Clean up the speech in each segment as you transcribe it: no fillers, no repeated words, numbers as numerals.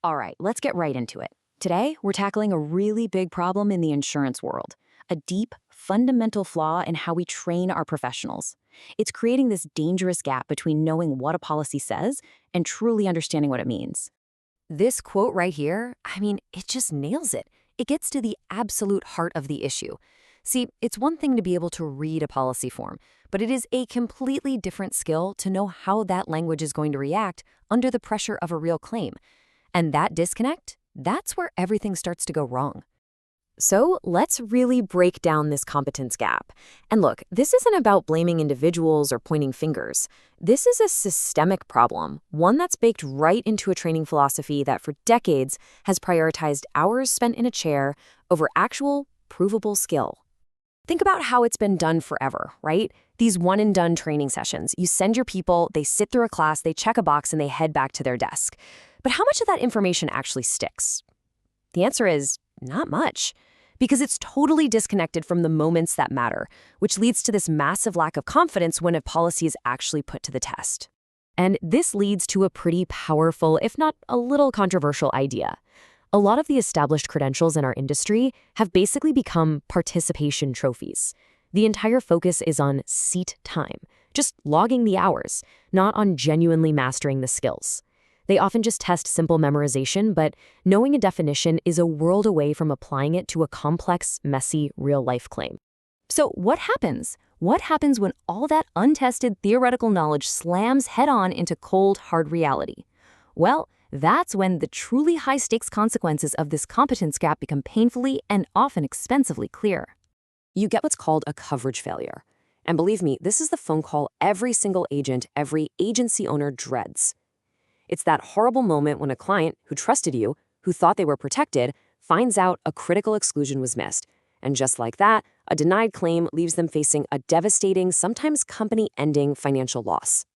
All right, let's get right into it. Today, we're tackling a really big problem in the insurance world, a deep, fundamental flaw in how we train our professionals. It's creating this dangerous gap between knowing what a policy says and truly understanding what it means. This quote right here, it just nails it. It gets to the absolute heart of the issue. See, it's one thing to be able to read a policy form, but it is a completely different skill to know how that language is going to react under the pressure of a real claim. And that disconnect, that's where everything starts to go wrong. So let's really break down this competence gap. And look, this isn't about blaming individuals or pointing fingers. This is a systemic problem, one that's baked right into a training philosophy that for decades has prioritized hours spent in a chair over actual, provable skill. Think about how it's been done forever, right? These one-and-done training sessions. You send your people, they sit through a class, they check a box, and they head back to their desk. But how much of that information actually sticks? The answer is not much, because it's totally disconnected from the moments that matter, which leads to this massive lack of confidence when a policy is actually put to the test. And this leads to a pretty powerful, if not a little controversial idea. A lot of the established credentials in our industry have basically become participation trophies. The entire focus is on seat time, just logging the hours, not on genuinely mastering the skills. They often just test simple memorization, but knowing a definition is a world away from applying it to a complex, messy, real-life claim. So what happens? What happens when all that untested theoretical knowledge slams head-on into cold, hard reality? Well, that's when the truly high-stakes consequences of this competence gap become painfully and often expensively clear. You get what's called a coverage failure. And believe me, this is the phone call every single agent, every agency owner dreads. It's that horrible moment when a client who trusted you, who thought they were protected, finds out a critical exclusion was missed. And just like that, a denied claim leaves them facing a devastating, sometimes company-ending financial loss.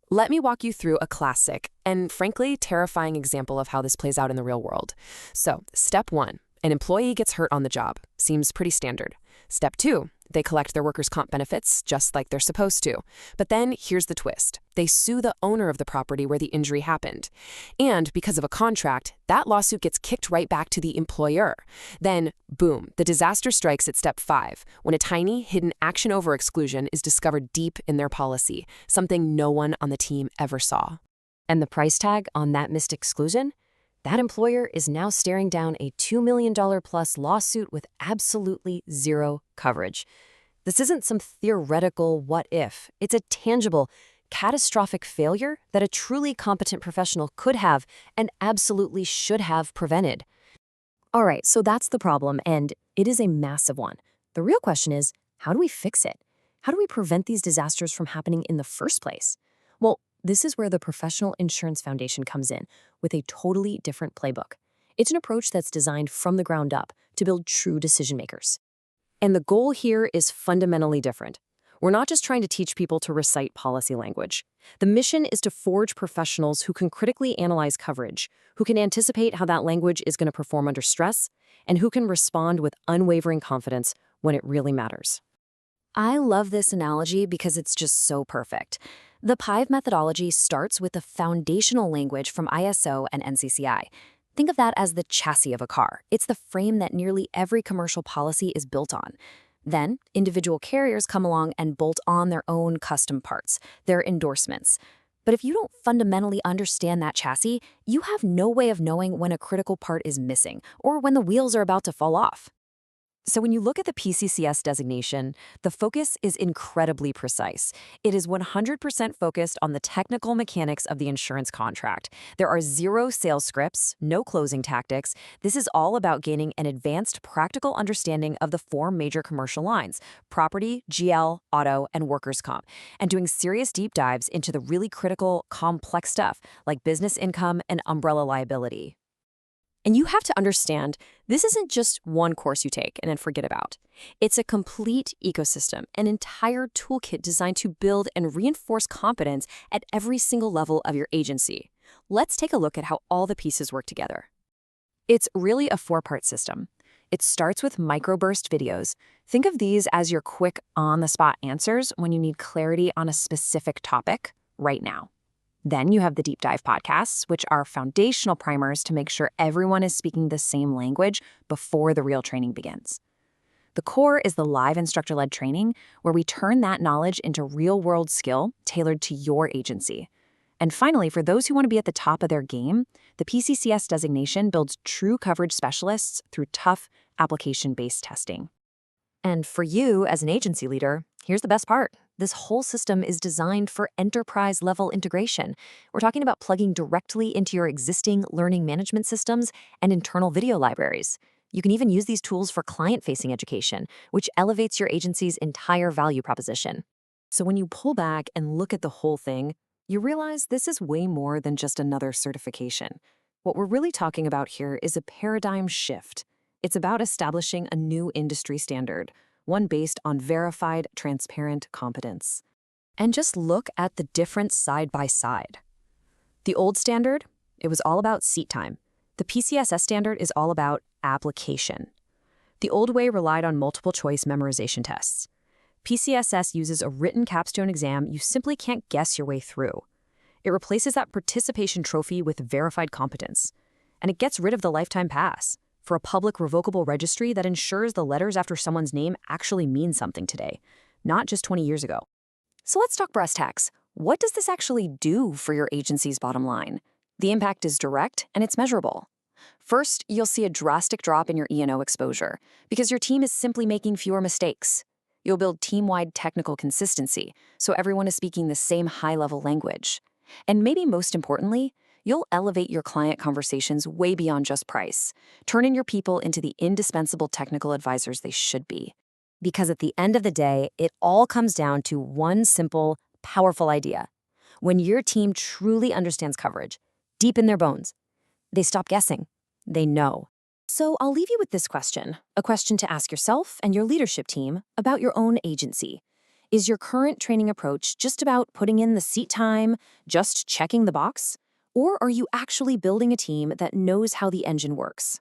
Let me walk you through a classic and, frankly, terrifying example of how this plays out in the real world. So, step 1, an employee gets hurt on the job. Seems pretty standard. Step 2, they collect their workers' comp benefits just like they're supposed to. But then here's the twist. They sue the owner of the property where the injury happened. And because of a contract, that lawsuit gets kicked right back to the employer. Then, boom, the disaster strikes at step 5, when a tiny, hidden action over exclusion is discovered deep in their policy, something no one on the team ever saw. And the price tag on that missed exclusion? That employer is now staring down a $2 million plus lawsuit with absolutely zero coverage. This isn't some theoretical what if. It's a tangible, catastrophic failure that a truly competent professional could have and absolutely should have prevented. All right, so that's the problem, and it is a massive one. The real question is, how do we fix it? How do we prevent these disasters from happening in the first place? Well, this is where the Professional Insurance Foundation comes in with a totally different playbook. It's an approach that's designed from the ground up to build true decision makers. And the goal here is fundamentally different. We're not just trying to teach people to recite policy language. The mission is to forge professionals who can critically analyze coverage, who can anticipate how that language is going to perform under stress, and who can respond with unwavering confidence when it really matters. I love this analogy because it's just so perfect. The PIVE methodology starts with the foundational language from ISO and NCCI. Think of that as the chassis of a car. It's the frame that nearly every commercial policy is built on. Then, individual carriers come along and bolt on their own custom parts, their endorsements. But if you don't fundamentally understand that chassis, you have no way of knowing when a critical part is missing or when the wheels are about to fall off. So when you look at the PCCS designation, the focus is incredibly precise. It is 100% focused on the technical mechanics of the insurance contract. There are zero sales scripts, no closing tactics. This is all about gaining an advanced practical understanding of the 4 major commercial lines: property, GL, auto, and workers' comp, and doing serious deep dives into the really critical, complex stuff like business income and umbrella liability. And you have to understand, this isn't just one course you take and then forget about. It's a complete ecosystem, an entire toolkit designed to build and reinforce competence at every single level of your agency. Let's take a look at how all the pieces work together. It's really a 4-part system. It starts with MicroBurst videos. Think of these as your quick, on-the-spot answers when you need clarity on a specific topic right now. Then you have the deep dive podcasts, which are foundational primers to make sure everyone is speaking the same language before the real training begins. The core is the live instructor-led training, where we turn that knowledge into real-world skill tailored to your agency. And finally, for those who want to be at the top of their game, the PCCS designation builds true coverage specialists through tough application-based testing. And for you as an agency leader, here's the best part. This whole system is designed for enterprise-level integration. We're talking about plugging directly into your existing learning management systems and internal video libraries. You can even use these tools for client-facing education, which elevates your agency's entire value proposition. So when you pull back and look at the whole thing, you realize this is way more than just another certification. What we're really talking about here is a paradigm shift. It's about establishing a new industry standard, one based on verified, transparent competence. And just look at the difference side by side. The old standard, it was all about seat time. The PCSS standard is all about application. The old way relied on multiple choice memorization tests. PCSS uses a written capstone exam you simply can't guess your way through. It replaces that participation trophy with verified competence. And it gets rid of the lifetime pass for a public revocable registry that ensures the letters after someone's name actually mean something today, not just 20 years ago. So let's talk brass tacks. What does this actually do for your agency's bottom line? The impact is direct and it's measurable. First, you'll see a drastic drop in your E&O exposure because your team is simply making fewer mistakes. You'll build team-wide technical consistency, so everyone is speaking the same high-level language. And maybe most importantly, you'll elevate your client conversations way beyond just price, turning your people into the indispensable technical advisors they should be. Because at the end of the day, it all comes down to one simple, powerful idea. When your team truly understands coverage, deep in their bones, they stop guessing. They know. So I'll leave you with this question, a question to ask yourself and your leadership team about your own agency. Is your current training approach just about putting in the seat time, just checking the box? Or are you actually building a team that knows how the engine works?